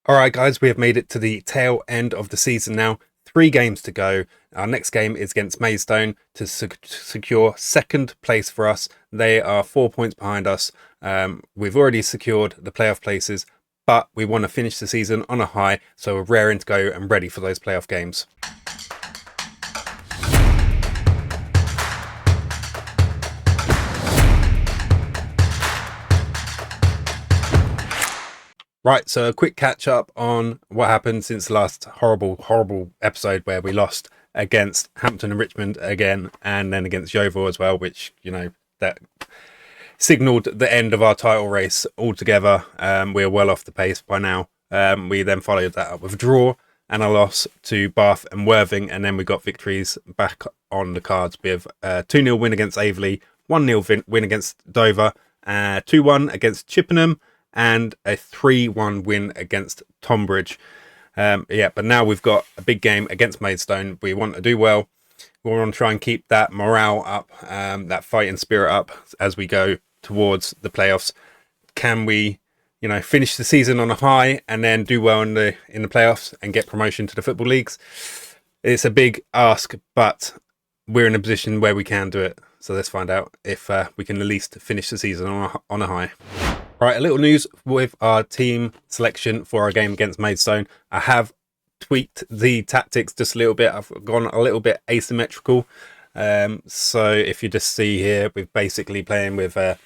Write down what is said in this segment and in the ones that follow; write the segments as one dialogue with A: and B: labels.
A: All right, guys, we have made it to the tail end of the season now. 3 games to go. Our next game is against Maidstone to secure second place for us. They are 4 points behind us. We've already secured the playoff places, but we want to finish the season on a high, so we're raring to go and ready for those playoff games. Right, so a quick catch up on what happened since the last horrible episode where we lost against Hampton and Richmond again, and then against Yeovil as well, which, that signalled the end of our title race altogether. We're well off the pace by now. We then followed that up with a draw and a loss to Bath and Worthing, and then we got victories back on the cards with a 2-0 win against Aveley, 1-0 win against Dover, 2-1 against Chippenham, and a 3-1 win against Tonbridge. But now we've got a big game against Maidstone. We want to do well. We want to try and keep that morale up, that fighting spirit up as we go towards the playoffs. Can we, finish the season on a high and then do well in the playoffs and get promotion to the football leagues? It's a big ask, but we're in a position where we can do it. So let's find out if we can at least finish the season on a high. Right, a little news with our team selection for our game against Maidstone. I have tweaked the tactics just a little bit. I've gone a little bit asymmetrical. So if you just see here, we're basically playing with a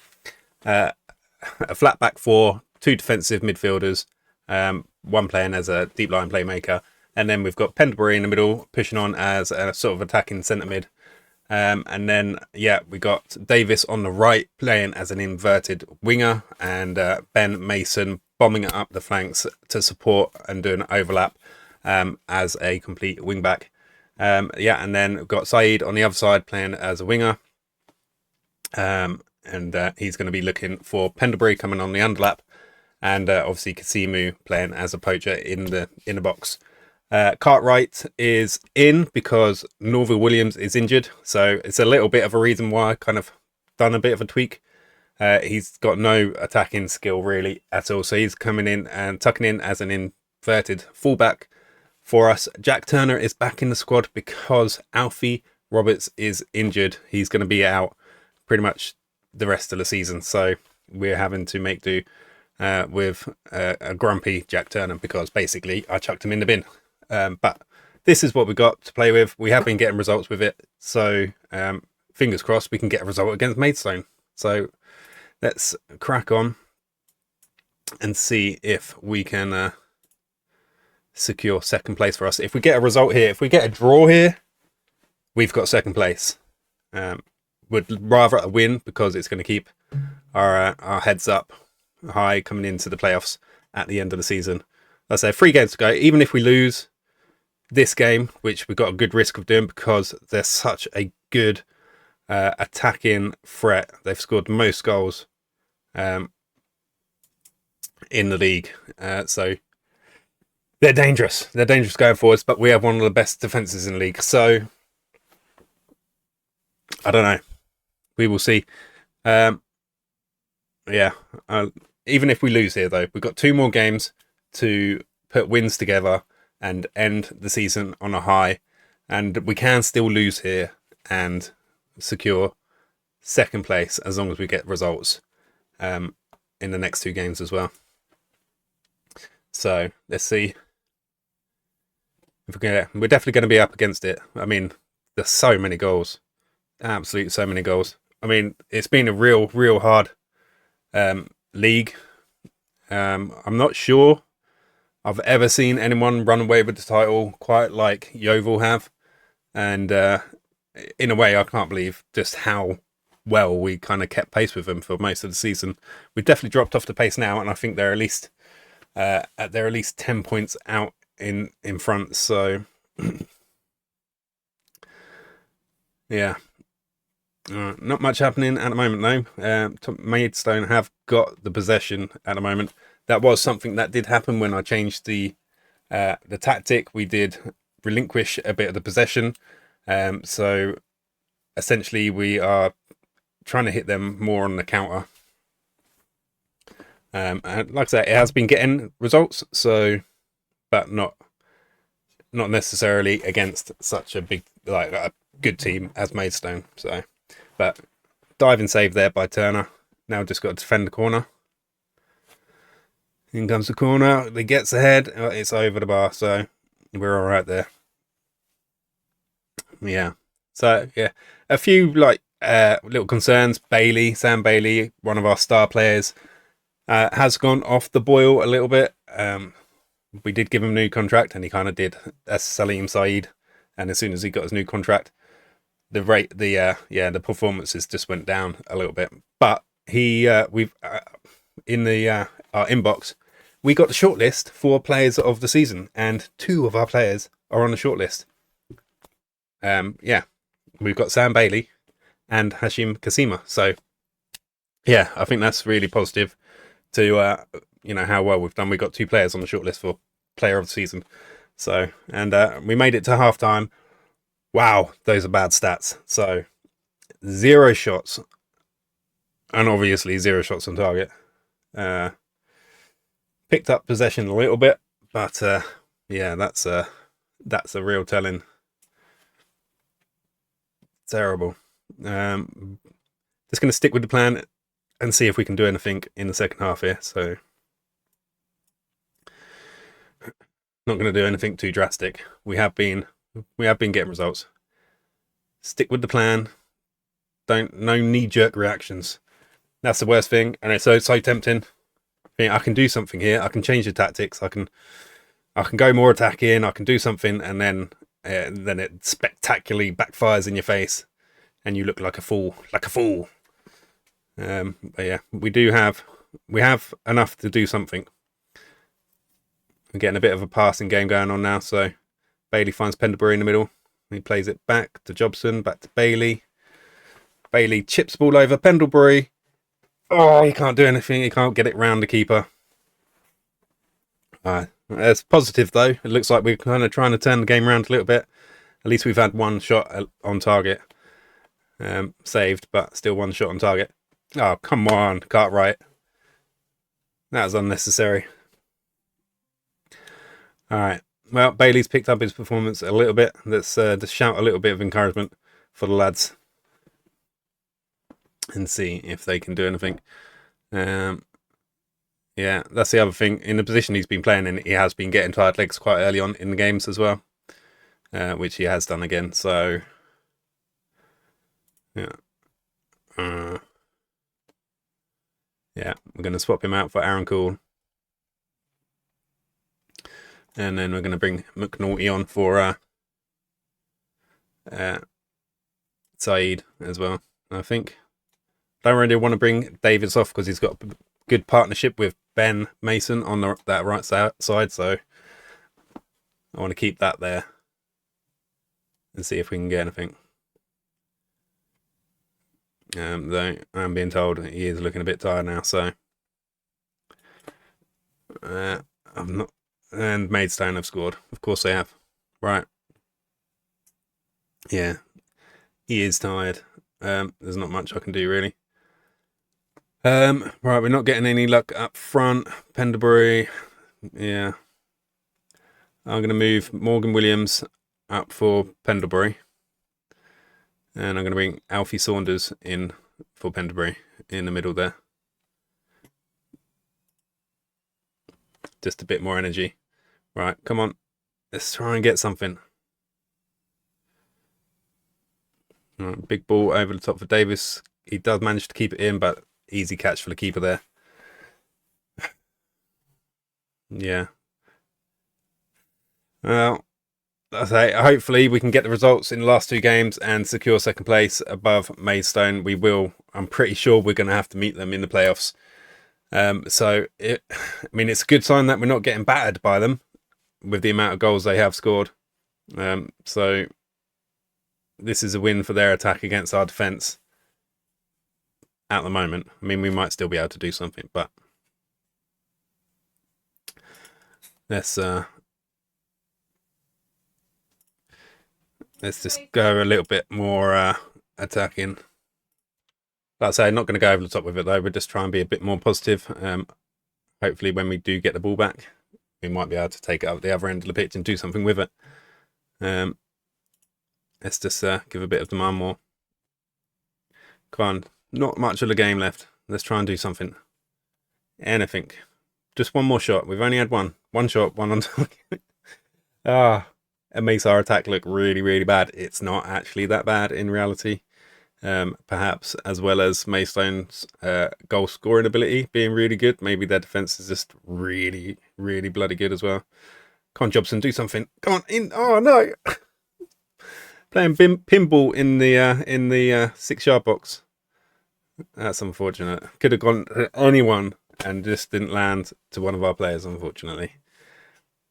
A: flat back 4, 2 defensive midfielders, one playing as a deep line playmaker, and then we've got Pendlebury in the middle pushing on as a sort of attacking centre mid. And then, we got Davis on the right playing as an inverted winger, and Ben Mason bombing it up the flanks to support and do an overlap as a complete wing back. And then we've got Saeed on the other side playing as a winger. And he's going to be looking for Pendlebury coming on the underlap, and obviously Kasimu playing as a poacher in the box. Cartwright is in because Norville Williams is injured, so it's a little bit of a reason why I kind of done a bit of a tweak. He's got no attacking skill really at all, so he's coming in and tucking in as an inverted fullback for us. Jack Turner is back in the squad because Alfie Roberts is injured. He's going to be out pretty much the rest of the season, so we're having to make do with a grumpy Jack Turner because basically I chucked him in the bin. But this is what we got to play with. We have been getting results with it, so fingers crossed we can get a result against Maidstone. So let's crack on and see if we can secure second place for us. If we get a result here, if we get a draw here, we've got second place. Would rather a win because it's going to keep our heads up high coming into the playoffs at the end of the season. Let's say 3 games to go. Even if we lose this game, which we've got a good risk of doing because they're such a good attacking threat. They've scored the most goals in the league. So they're dangerous. They're dangerous going forwards, but we have one of the best defences in the league. So I don't know. We will see. Even if we lose here, though, we've got 2 more games to put wins together and end the season on a high, and we can still lose here and secure second place as long as we get results in the next 2 games as well. So let's see if we're definitely going to be up against it. I mean, there's so many goals, absolutely so many goals. I mean, it's been a real hard league. I'm not sure I've ever seen anyone run away with the title quite like Yeovil have. And in a way, I can't believe just how well we kind of kept pace with them for most of the season. We've definitely dropped off the pace now, and I think they're at least 10 points out in front. So yeah, not much happening at the moment though. Maidstone have got the possession at the moment. That was something that did happen when I changed the tactic. We did relinquish a bit of the possession. So essentially we are trying to hit them more on the counter. And like I said, it has been getting results. So but not necessarily against such a big, like a good team as Maidstone. So, but diving save there by Turner. Now just got to defend the corner. In comes the corner. He gets ahead. It's over the bar, so we're all right there. Yeah. So yeah, a few like little concerns. Sam Bailey, one of our star players, has gone off the boil a little bit. We did give him a new contract, and he kind of did as Salim Saeed. And as soon as he got his new contract, the performances just went down a little bit. But we've in the our inbox, we got the shortlist for players of the season, and 2 of our players are on the shortlist. We've got Sam Bailey and Hashim Kasima. So yeah, I think that's really positive to how well we've done. We got 2 players on the shortlist for player of the season. So, and we made it to half time. Wow, those are bad stats. So 0 shots, and obviously 0 shots on target. Picked up possession a little bit, but that's a real telling. Terrible. Just going to stick with the plan and see if we can do anything in the second half here. So not going to do anything too drastic. We have been getting results. Stick with the plan. No knee-jerk reactions. That's the worst thing, and it's so tempting. I can do something here. I can change the tactics. I can go more attacking. I can do something, and then it spectacularly backfires in your face, and you look like a fool. But yeah, we have enough to do something. We're getting a bit of a passing game going on now. So Bailey finds Pendlebury in the middle. He plays it back to Jobson, back to Bailey. Bailey chips ball over Pendlebury. Oh, he can't do anything. He can't get it round the keeper. It's positive, though. It looks like we're kind of trying to turn the game around a little bit. At least we've had 1 shot on target. Saved, but still 1 shot on target. Oh, come on, Cartwright. That was unnecessary. All right. Well, Bailey's picked up his performance a little bit. Let's just shout a little bit of encouragement for the lads and see if they can do anything. Yeah, that's the other thing. In the position he's been playing in, he has been getting tired legs quite early on in the games as well, which he has done again. So, yeah. Yeah, we're going to swap him out for Aaron Cool. And then we're going to bring McNaughty on for Saeed as well, I think. Don't really want to bring Davids off because he's got a good partnership with Ben Mason on that right side, so I want to keep that there and see if we can get anything. Though I'm being told he is looking a bit tired now, so I'm not. And Maidstone have scored. Of course they have. Right. Yeah. He is tired. There's not much I can do, really. Right, we're not getting any luck up front. Pendlebury. Yeah. I'm going to move Morgan Williams up for Pendlebury. And I'm going to bring Alfie Saunders in for Pendlebury in the middle there. Just a bit more energy. Right, come on. Let's try and get something. Right, big ball over the top for Davis. He does manage to keep it in, but easy catch for the keeper there. Yeah. Well, I say hopefully we can get the results in the last 2 games and secure second place above Maidstone. We will. I'm pretty sure we're going to have to meet them in the playoffs. It's a good sign that we're not getting battered by them with the amount of goals they have scored. So this is a win for their attack against our defence at the moment. I mean, we might still be able to do something, but let's just go a little bit more attacking. Like I say, I'm not going to go over the top with it though. We'll just try and be a bit more positive. Hopefully when we do get the ball back, we might be able to take it up the other end of the pitch and do something with it. Let's just give a bit of demand more. Come on, not much of the game left. Let's try and do something. Anything. Just one more shot. We've only had one shot, one on target. It makes our attack look really, really bad. It's not actually that bad in reality. Perhaps as well as Maystone's goal scoring ability being really good. Maybe their defense is just really, really bloody good as well. Come on, Jobson, do something. Come on, in. Oh no, playing pinball in the 6-yard box. That's unfortunate. Could have gone to anyone and just didn't land to one of our players, unfortunately.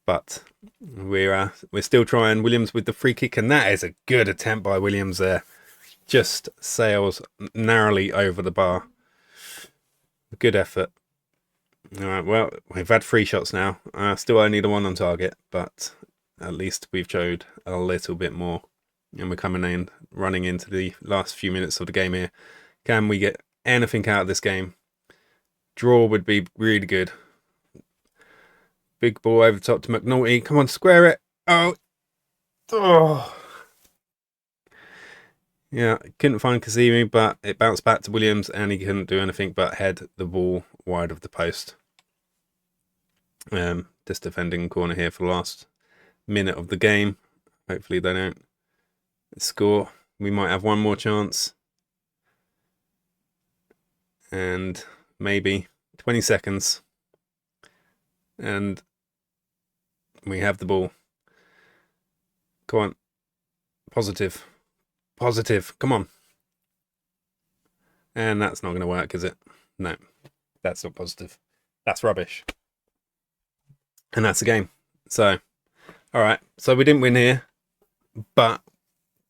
A: But we're still trying. Williams with the free kick, and that is a good attempt by Williams there. Just sails narrowly over the bar. Good effort. All right, well, we've had 3 shots now. Still only the one on target, but at least we've showed a little bit more. And we're coming in, running into the last few minutes of the game here. Can we get anything out of this game? Draw would be really good. Big ball over the top to McNulty. Come on, square it. Oh. Yeah, couldn't find Kazemi, but it bounced back to Williams and he couldn't do anything but head the ball wide of the post. Just defending corner here for the last minute of the game. Hopefully they don't score. We might have one more chance. And maybe 20 seconds. And we have the ball. Come on. Positive. Come on. And that's not going to work, is it? No, that's not positive. That's rubbish. And that's the game. So, all right. So we didn't win here, but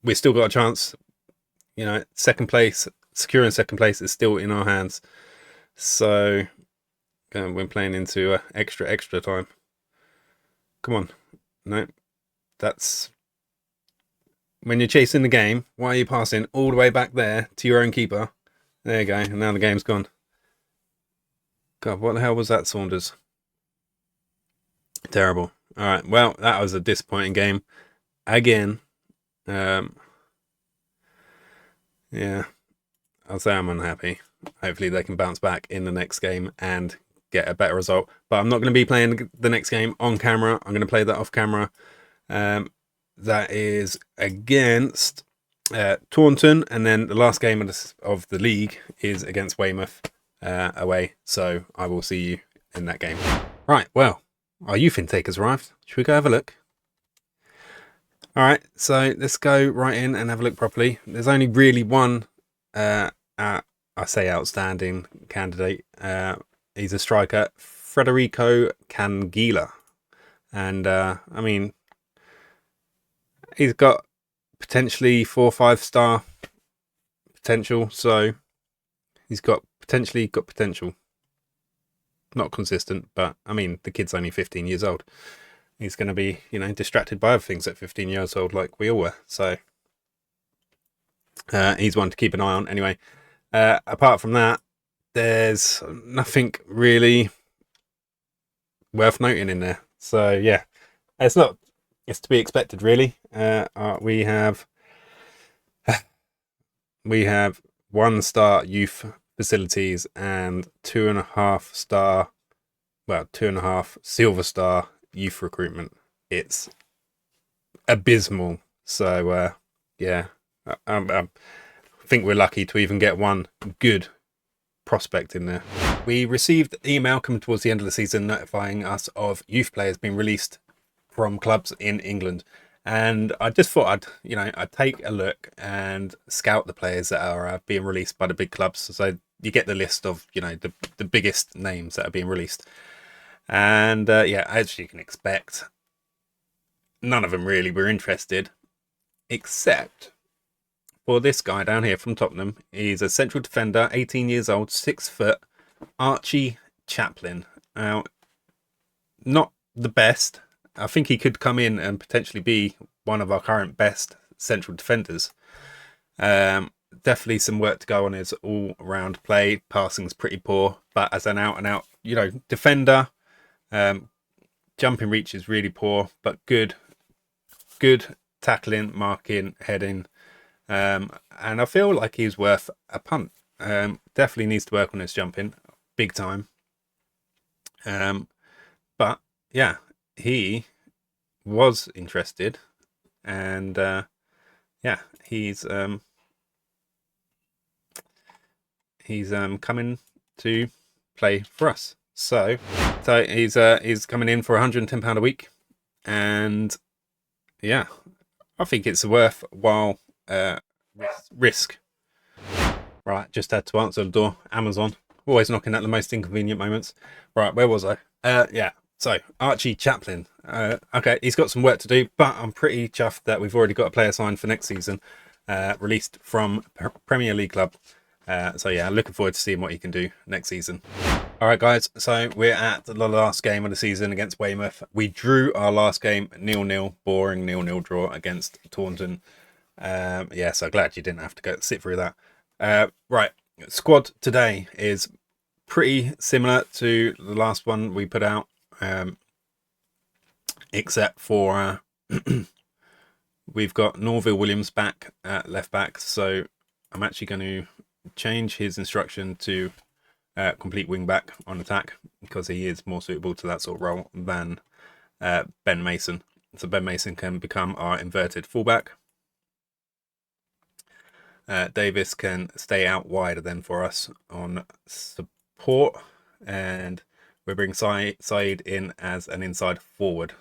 A: we still got a chance. You know, second place, securing second place is still in our hands. So we're playing into extra time. Come on. No, that's... When you're chasing the game, why are you passing all the way back there to your own keeper? There you go, and now the game's gone. God, what the hell was that, Saunders? Terrible. All right, well, that was a disappointing game. Again, yeah, I'll say I'm unhappy. Hopefully they can bounce back in the next game and get a better result. But I'm not going to be playing the next game on camera. I'm going to play that off camera. That is against Taunton, and then the last game of the league is against Weymouth away. So I will see you in that game. Right, well, our youth intake has arrived. Should we go have a look? All right, so let's go right in and have a look properly. There's only really one, I say outstanding candidate. He's a striker, Federico Canguila. And, I mean... He's got potentially 4 or 5 star potential, so he's got potential. Not consistent, but I mean the kid's only 15 years old. He's going to be, you know, distracted by other things at 15 years old, like we all were. So he's one to keep an eye on. Anyway, apart from that, there's nothing really worth noting in there. So yeah, it's to be expected, really. We have 1-star youth facilities and 2.5 star, well, 2.5 silver star youth recruitment. It's abysmal. So yeah, I think we're lucky to even get one good prospect in there. We received email coming towards the end of the season notifying us of youth players being released from clubs in England, and I just thought I'd take a look and scout the players that are being released by the big clubs. So you get the list of, you know, the biggest names that are being released, and yeah, as you can expect, none of them really were interested, except for this guy down here from Tottenham. He's a central defender, 18 years old, 6 foot, Archie Chaplin. Now, not the best. I think he could come in and potentially be one of our current best central defenders. Definitely some work to go on his all-round play. Passing's pretty poor, but as an out-and-out, you know, defender, jumping reach is really poor, but good tackling, marking, heading. And I feel like he's worth a punt. Definitely needs to work on his jumping, big time. But yeah, he was interested, and yeah, he's coming to play for us. So he's coming in for £110 a week, and yeah, I think it's a worthwhile risk. Right, just had to answer the door. Amazon, always knocking at the most inconvenient moments. Right, where was I? Yeah, so Archie Chaplin. Okay, he's got some work to do, but I'm pretty chuffed that we've already got a player signed for next season, released from Premier League club. So yeah, looking forward to seeing what he can do next season. All right, guys, so we're at the last game of the season against Weymouth. We drew our last game 0-0, boring 0-0 draw against Taunton. Yeah, so glad you didn't have to sit through that. Right, squad today is pretty similar to the last one we put out, except for we've got Norville Williams back at left back, so I'm actually going to change his instruction to complete wing back on attack, because he is more suitable to that sort of role than Ben Mason. So Ben Mason can become our inverted fullback. Davis can stay out wider then for us on support, and we bring Said in as an inside forward.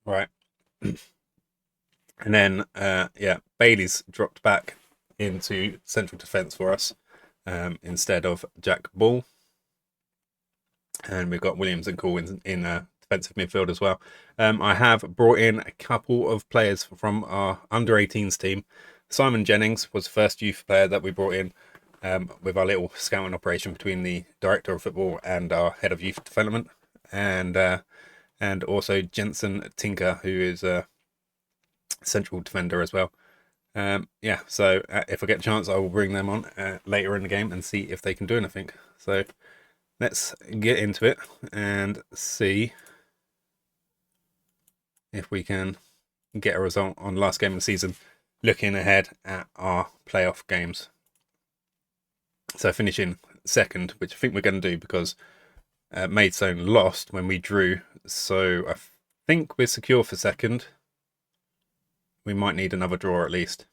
A: Right. And then yeah, Bailey's dropped back into central defence for us instead of Jack Ball, and we've got Williams and Cole in defensive midfield as well. I have brought in a couple of players from our under-18s team. Simon Jennings was the first youth player that we brought in with our little scouting operation between the director of football and our head of youth development, and also Jensen Tinker, who is a central defender as well. Yeah, so if I get a chance, I will bring them on later in the game and see if they can do anything. So let's get into it and see if we can get a result on the last game of the season, looking ahead at our playoff games. So finishing second, which I think we're going to do, because Maidstone lost when we drew, so I think we're secure for second. We might need another draw at least,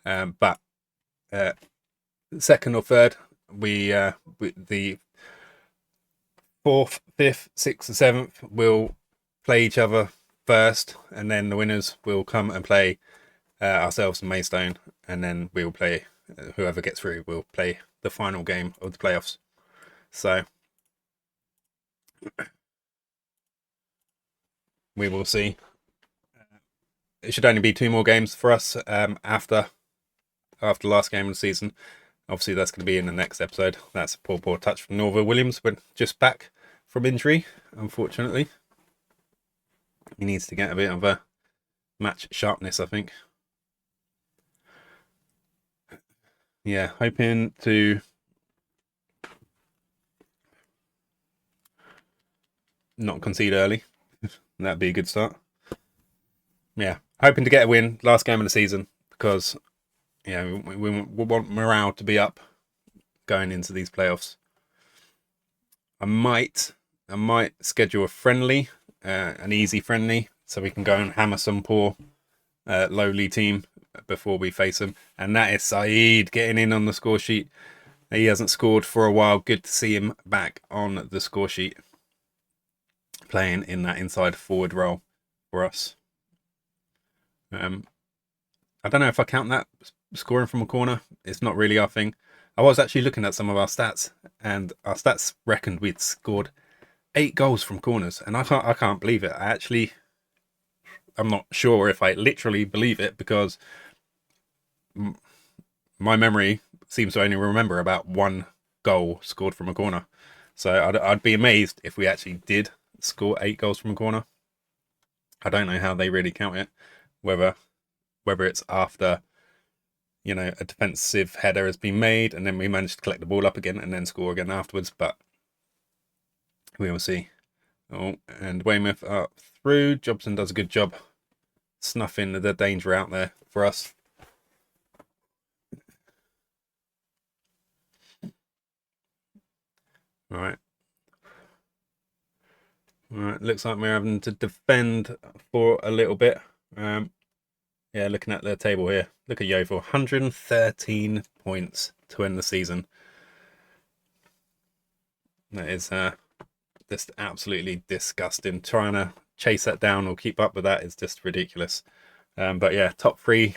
A: but second or third, the 4th, 5th, 6th and 7th will play each other first, and then the winners will come and play ourselves and Maidstone, and then we'll play whoever gets through will play the final game of the playoffs. So we will see. It should only be 2 more games for us after the last game of the season. Obviously that's going to be in the next episode. That's a poor touch from Norville Williams, but just back from injury, unfortunately. He needs to get a bit of a match sharpness, I think. Yeah, hoping to not concede early. That'd be a good start. Yeah, hoping to get a win last game of the season, because yeah, we want morale to be up going into these playoffs. I might schedule a friendly, an easy friendly, so we can go and hammer some poor lowly team before we face them. And that is Saeed getting in on the score sheet. He hasn't scored for a while. Good to see him back on the score sheet, playing in that inside forward role for us. I don't know if I count that scoring from a corner. It's not really our thing. I was actually looking at some of our stats, and our stats reckoned we'd scored 8 goals from corners, and I can't believe it. I'm not sure if I literally believe it, because my memory seems to only remember about 1 goal scored from a corner. So I'd be amazed if we actually did score 8 goals from a corner. I don't know how they really count it, whether it's after, you know, a defensive header has been made and then we manage to collect the ball up again and then score again afterwards. But We will see. Oh, and Weymouth up through. Jobson does a good job snuffing the danger out there for us. All right. All right, looks like we're having to defend for a little bit. Yeah, looking at the table here. Look at Yeovil, 113 points to end the season. That is just absolutely disgusting. Trying to chase that down or keep up with that is just ridiculous. But yeah, top three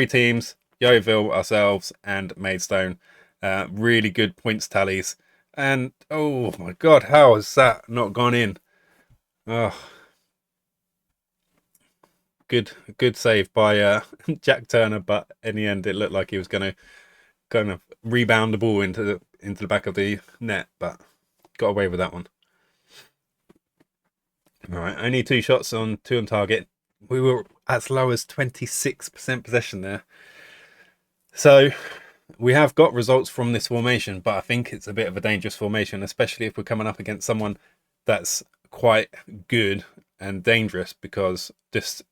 A: teams: Yeovil, ourselves, and Maidstone. Really good points tallies. And oh my God, how has that not gone in? Oh, good save by Jack Turner, but in the end, it looked like he was going to kind of rebound the ball into the back of the net, but got away with that one. All right, only 2 shots on 2 on target. We were as low as 26% possession there. So we have got results from this formation, but I think it's a bit of a dangerous formation, especially if we're coming up against someone that's quite good and dangerous, because just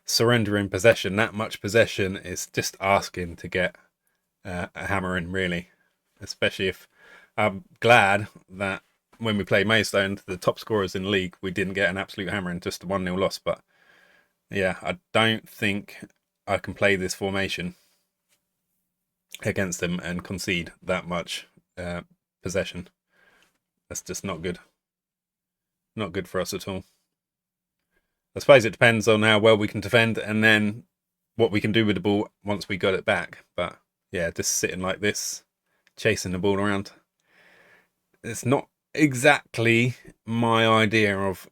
A: surrendering possession, that much possession, is just asking to get a hammer in, really. Especially if I'm glad that when we played Maidstone, the top scorers in the league, we didn't get an absolute hammer in, just a 1-0 loss. But yeah, I don't think I can play this formation against them and concede that much possession. That's just not good. Not good for us at all. I suppose it depends on how well we can defend and then what we can do with the ball once we got it back. But yeah, just sitting like this, chasing the ball around, it's not exactly my idea of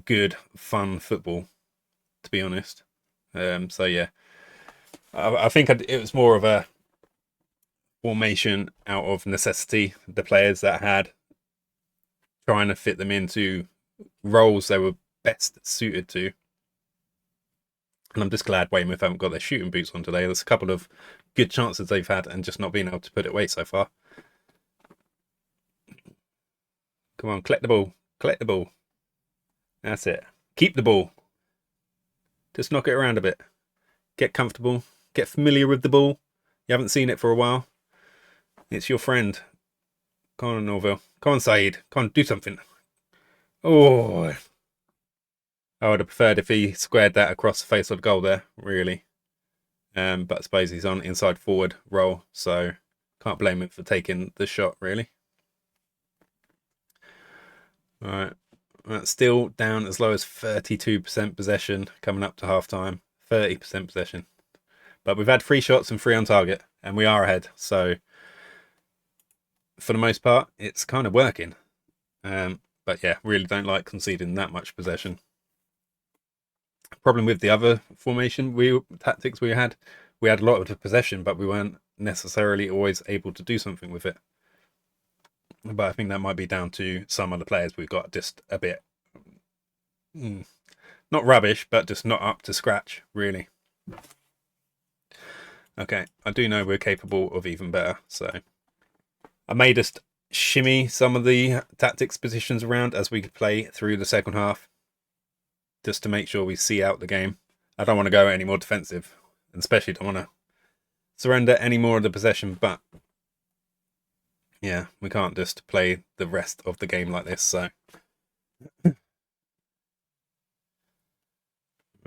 A: good, fun football, to be honest. So yeah, I think it was more of a formation out of necessity. The players that had, trying to fit them into roles they were best suited to. And I'm just glad Weymouth haven't got their shooting boots on today. There's a couple of good chances they've had and just not been able to put it away so far. Come on, collect the ball. Collect the ball. That's it. Keep the ball. Just knock it around a bit. Get comfortable. Get familiar with the ball. You haven't seen it for a while. It's your friend. Come on, Norville. Come on, Saeed. Come on, do something. Oh, I would have preferred if he squared that across the face of the goal there, really. But I suppose he's on inside forward role, so can't blame him for taking the shot, really. All right. That's still down as low as 32% possession coming up to half time. 30% possession. But we've had 3 shots and 3 on target, and we are ahead. So for the most part, it's kind of working. But yeah, really don't like conceding that much possession. Problem with the other formation tactics we had a lot of possession, but we weren't necessarily always able to do something with it. But I think that might be down to some of the players we've got just a bit not rubbish, but just not up to scratch, really. Okay, I do know we're capable of even better, so I may just shimmy some of the tactics positions around as we play through the second half, just to make sure we see out the game. I don't want to go any more defensive, and especially don't want to surrender any more of the possession, but yeah, we can't just play the rest of the game like this, so.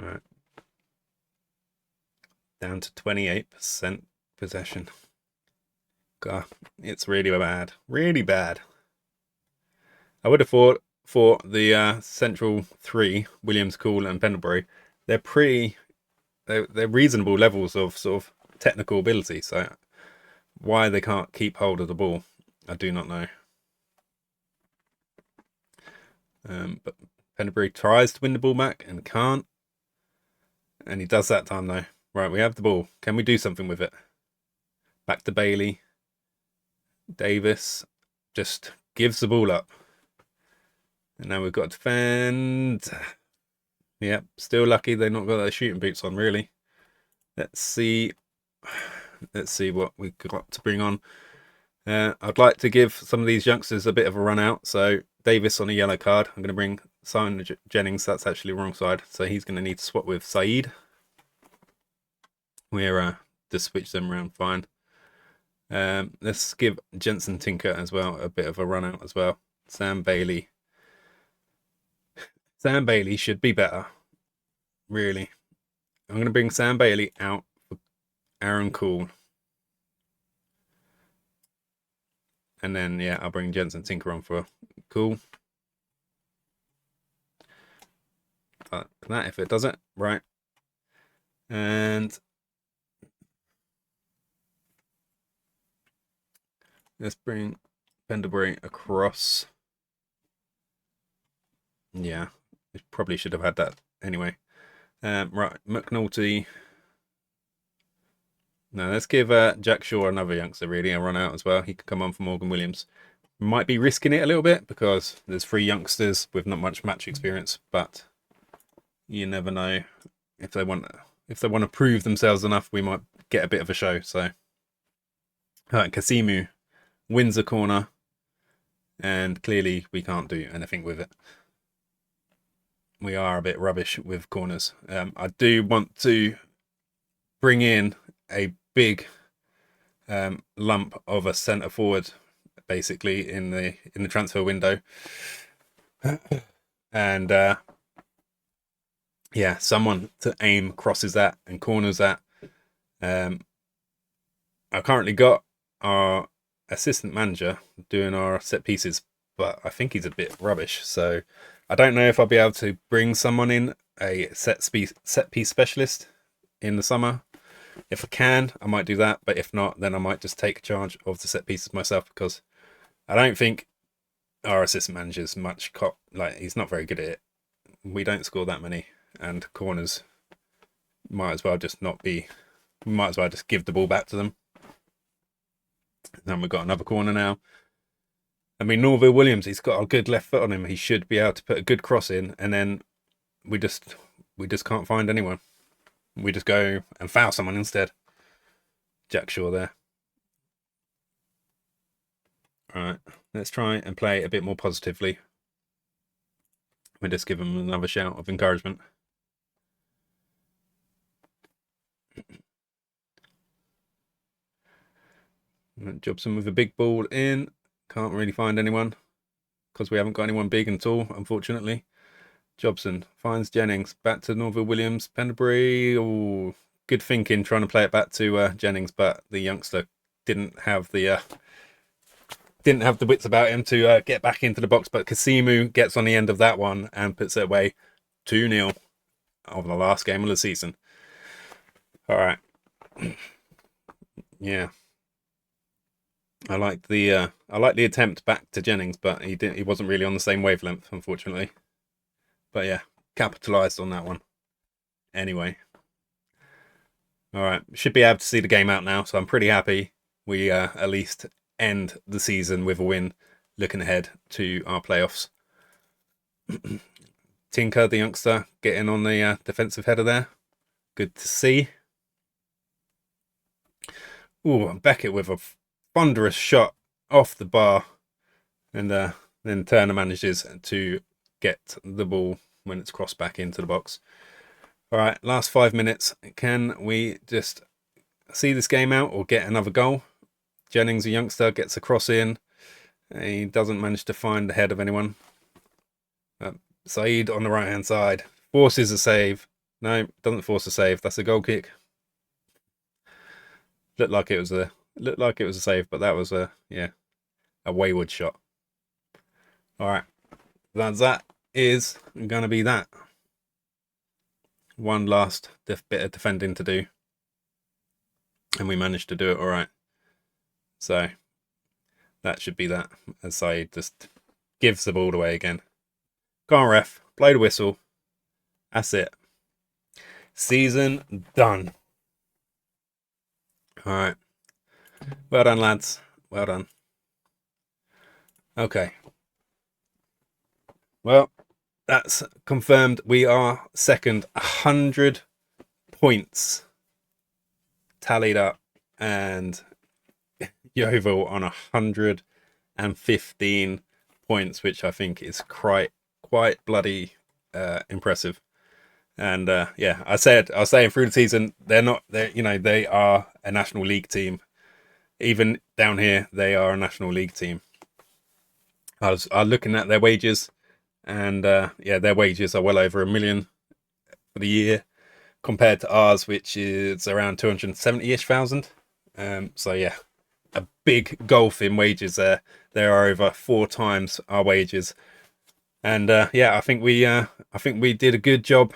A: Alright. Down to 28% possession. God, it's really bad. Really bad. I would have thought for the central 3, Williams, Cool and Pendlebury, they're reasonable levels of sort of technical ability, so why they can't keep hold of the ball, I do not know. But Pendlebury tries to win the ball back and can't. And he does that time though. Right, we have the ball. Can we do something with it? Back to Bailey. Davis just gives the ball up. And now we've got to defend. Yep, still lucky they've not got their shooting boots on, really. Let's see what we've got to bring on. I'd like to give some of these youngsters a bit of a run out. So Davis on a yellow card. I'm going to bring Simon Jennings. That's actually the wrong side. So he's going to need to swap with Saeed. We're just switch them around fine. Let's give Jensen Tinker as well a bit of a run out as well. Sam Bailey. Sam Bailey should be better. Really. I'm going to bring Sam Bailey out for Aaron Cool. And then, yeah, I'll bring Jensen Tinker on for Cool. That if it does it. Right. And let's bring Pendlebury across. Yeah, we probably should have had that anyway. Right, McNulty. No, let's give Jack Shaw, another youngster, really, a run out as well. He could come on for Morgan Williams. Might be risking it a little bit because there's 3 youngsters with not much match experience, but you never know. If they want to prove themselves enough, we might get a bit of a show. So, all right, Kasimu wins a corner, and clearly we can't do anything with it. We are a bit rubbish with corners. I do want to bring in a big lump of a centre forward, basically in the transfer window, and yeah, someone to aim crosses at and corners at. I've currently got our assistant manager doing our set pieces, but I think he's a bit rubbish. So I don't know if I'll be able to bring someone in, a set piece specialist in the summer. If I can, I might do that. But if not, then I might just take charge of the set pieces myself, because I don't think our assistant manager's much he's not very good at it. We don't score that many, and corners might as well just not be. We might as well just give the ball back to them. Then we've got another corner now. I mean, Norville Williams, he's got a good left foot on him. He should be able to put a good cross in, and then we just can't find anyone. We just go and foul someone instead. Jack Shaw there. All right, let's try and play a bit more positively. We'll just give him another shout of encouragement. Jobson with a big ball in. Can't really find anyone because we haven't got anyone big and tall, unfortunately. Jobson finds Jennings. Back to Norville Williams. Pendlebury. Oh, good thinking trying to play it back to Jennings, but the youngster didn't have the wits about him to get back into the box. But Kasimu gets on the end of that one and puts it away. 2-0 of the last game of the season. All right. Yeah. I like the attempt back to Jennings, but he wasn't really on the same wavelength, unfortunately. But yeah, capitalised on that one. Anyway. All right, should be able to see the game out now, so I'm pretty happy we at least end the season with a win, looking ahead to our playoffs. Tinker, the youngster, getting on the defensive header there. Good to see. Ooh, Beckett with a thunderous shot off the bar, and then Turner manages to get the ball when it's crossed back into the box. All right, last 5 minutes. Can we just see this game out or get another goal? Jennings, a youngster, gets a cross in. He doesn't manage to find the head of anyone. Saeed on the right-hand side forces a save. No, doesn't force a save. That's a goal kick. Looked like it was a save, but that was a wayward shot. All right, that is going to be that. One last bit of defending to do, and we managed to do it all right. So that should be that, as Saeed just gives the ball away again. Go on, ref, blow the whistle. That's it. Season done. All right. Well done, lads. Well done. Okay. Well, that's confirmed. We are second. 100 points tallied up. And Yeovil on 115 points, which I think is quite bloody impressive. And yeah, I was saying through the season, they are a National League team. Even down here, they are a National League team. I was looking at their wages, and yeah, their wages are well over £1 million for the year, compared to ours, which is around 270,000. So yeah, a big gulf in wages there. There are over 4 times our wages, and yeah, I think we did a good job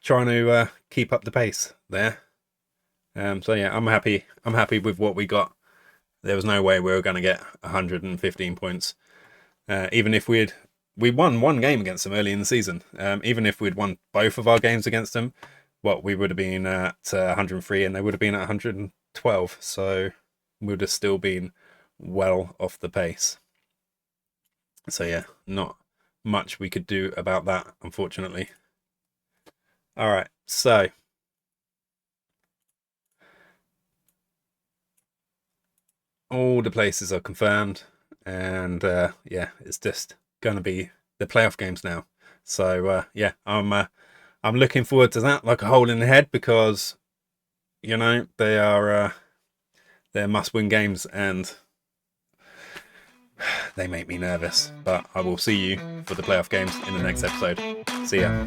A: trying to keep up the pace there. So yeah, I'm happy with what we got. There was no way we were going to get 115 points. Even if we won one game against them early in the season. Even if we'd won both of our games against them, we would have been at 103 and they would have been at 112. So we would have still been well off the pace. So yeah, not much we could do about that, unfortunately. All right, so all the places are confirmed, and yeah, it's just going to be the playoff games now. So yeah, I'm looking forward to that like a hole in the head, because they are they're must-win games and they make me nervous. But I will see you for the playoff games in the next episode. See ya.